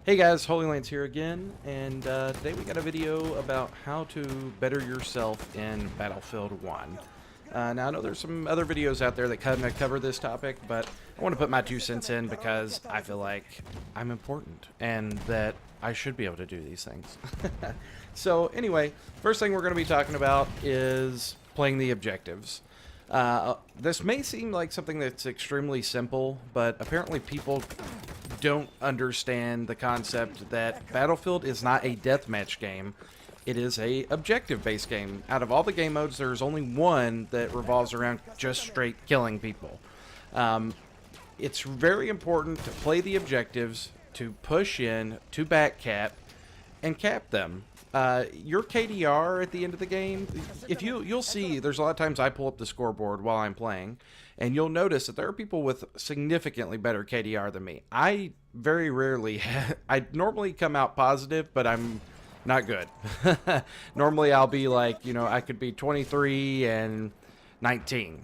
Hey guys, Holy Lance here again, and today we got a video about how to better yourself in Battlefield 1. Now I know there's some other videos out there that kind of cover this topic, but I want to put my 2 cents in because I feel like I'm important and that I should be able to do these things. So anyway, first thing we're going to be talking about is playing the objectives. This may seem like something that's extremely simple, but apparently people don't understand the concept that Battlefield is not a deathmatch game. It is a objective-based game. Out of all the game modes, there's only one that revolves around just straight killing people. It's very important to play the objectives, to push in, to back cap, and cap them. Your KDR at the end of the game, if you'll see, there's a lot of times I pull up the scoreboard while I'm playing, and you'll notice that there are people with significantly better KDR than me. I very rarely, I normally come out positive, but I'm not good. Normally I'll be like, I could be 23 and 19,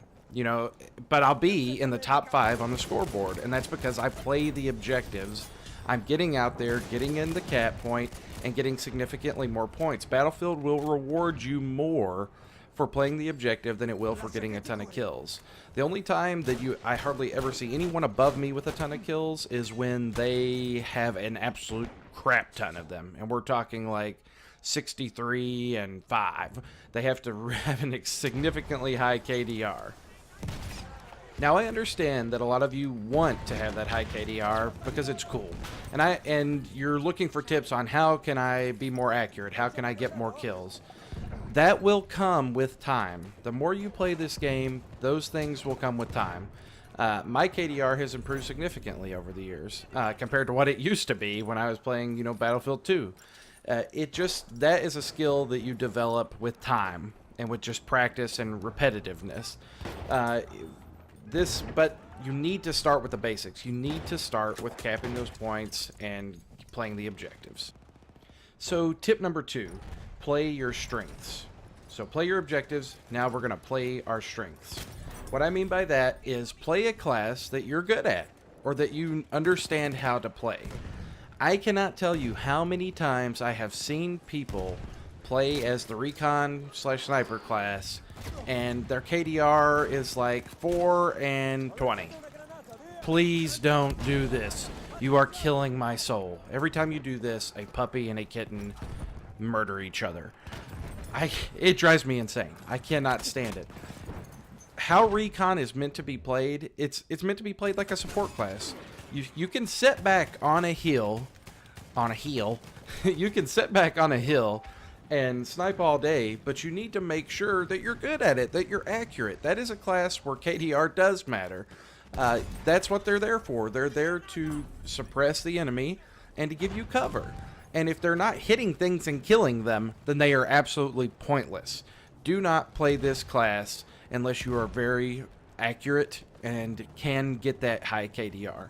but I'll be in the top 5 on the scoreboard, and that's because I play the objectives. I'm getting out there, getting in the cap point, and getting significantly more points. Battlefield will reward you more for playing the objective than it will for getting a ton of kills. The only time that I hardly ever see anyone above me with a ton of kills is when they have an absolute crap ton of them. And we're talking like 63 and 5. They have to have a significantly high KDR. Now I understand that a lot of you want to have that high KDR because it's cool, and you're looking for tips on how can I be more accurate, how can I get more kills. That will come with time. The more you play this game, those things will come with time. My KDR has improved significantly over the years compared to what it used to be when I was playing, Battlefield 2. That is a skill that you develop with time and with just practice and repetitiveness. But you need to start with the basics. You need to start with capping those points and playing the objectives. So tip number 2, play your strengths. So play your objectives, now we're going to play our strengths. What I mean by that is play a class that you're good at or that you understand how to play. I cannot tell you how many times I have seen people play as the recon/sniper class and their KDR is like 4 and 20. Please don't do this. You are killing my soul. Every time you do this, a puppy and a kitten murder each other. It drives me insane. I cannot stand it. How recon is meant to be played, it's meant to be played like a support class. You can sit back on a hill, you can sit back on a hill and snipe all day, but you need to make sure that you're good at it, that you're accurate. That is a class where KDR does matter. That's what they're there for. They're there to suppress the enemy and to give you cover. And if they're not hitting things and killing them, then they are absolutely pointless. Do not play this class unless you are very accurate and can get that high KDR.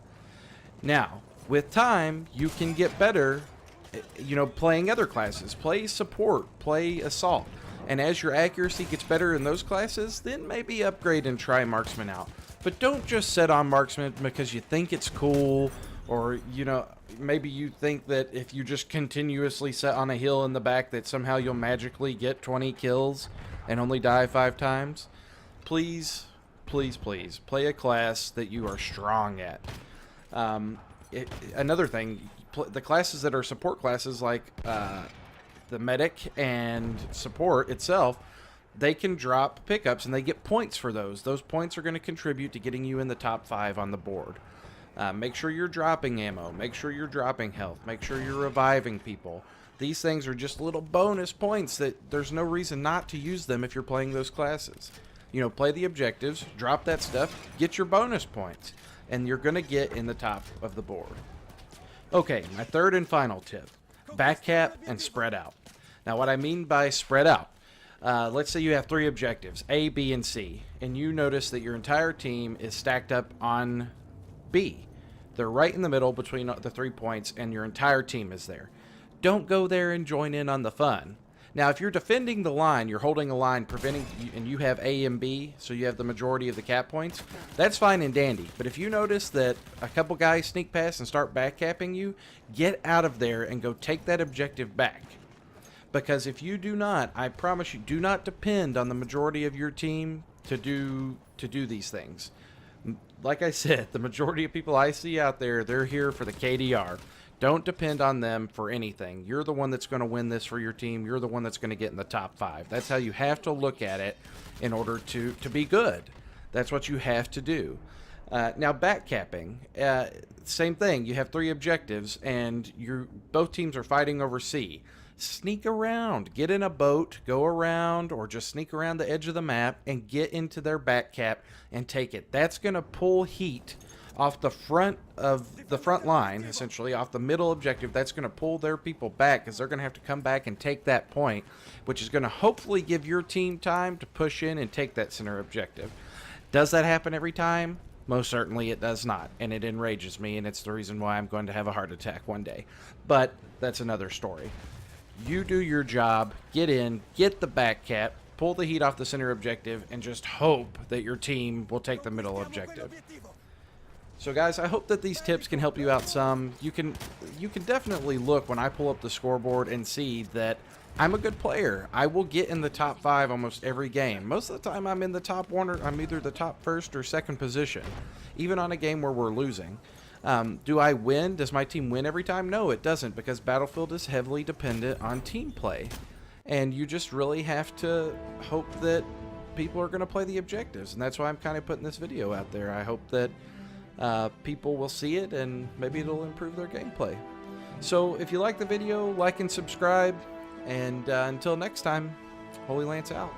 Now, with time, you can get better playing other classes. Play support, play assault. And as your accuracy gets better in those classes, then maybe upgrade and try marksman out. But don't just set on marksman because you think it's cool, or, maybe you think that if you just continuously set on a hill in the back that somehow you'll magically get 20 kills and only die 5 times. Please, please, please, play a class that you are strong at. Another thing, the classes that are support classes like the medic and support itself, they can drop pickups and they get points for those. Those points are going to contribute to getting you in the top 5 on the board. Make sure you're dropping ammo, make sure you're dropping health, make sure you're reviving people. These things are just little bonus points that there's no reason not to use them if you're playing those classes. Play the objectives, drop that stuff, get your bonus points, and you're going to get in the top of the board. Okay, my third and final tip, back cap and spread out. Now what I mean by spread out, let's say you have 3 objectives, A, B, and C, and you notice that your entire team is stacked up on B. They're right in the middle between the 3 points and your entire team is there. Don't go there and join in on the fun. Now, if you're defending the line, you're holding a line, preventing, and you have A and B, so you have the majority of the cap points, that's fine and dandy. But if you notice that a couple guys sneak past and start backcapping you, get out of there and go take that objective back. Because if you do not, I promise you, do not depend on the majority of your team to do these things. Like I said, the majority of people I see out there, they're here for the KDR. Don't depend on them for anything. You're the one that's going to win this for your team. You're the one that's going to get in the top 5. That's how you have to look at it in order to be good. That's what you have to do. Now, backcapping, same thing. You have 3 objectives, and both teams are fighting over C. Sneak around. Get in a boat, go around, or just sneak around the edge of the map and get into their backcap and take it. That's going to pull heat off the front line, essentially, off the middle objective. That's going to pull their people back because they're going to have to come back and take that point, which is going to hopefully give your team time to push in and take that center objective. Does that happen every time? Most certainly it does not, and it enrages me, and it's the reason why I'm going to have a heart attack one day. But that's another story. You do your job, get in, get the back cap, pull the heat off the center objective, and just hope that your team will take the middle objective. So guys, I hope that these tips can help you out some. You can definitely look when I pull up the scoreboard and see that I'm a good player. I will get in the top 5 almost every game. Most of the time I'm in the top 1, or I'm either the top 1st or 2nd position, even on a game where we're losing. Do I win? Does my team win every time? No, it doesn't, because Battlefield is heavily dependent on team play. And you just really have to hope that people are going to play the objectives. And that's why I'm kind of putting this video out there. I hope that people will see it and maybe it'll improve their gameplay. So if you like the video, like and subscribe. And until next time, Holy Lance out.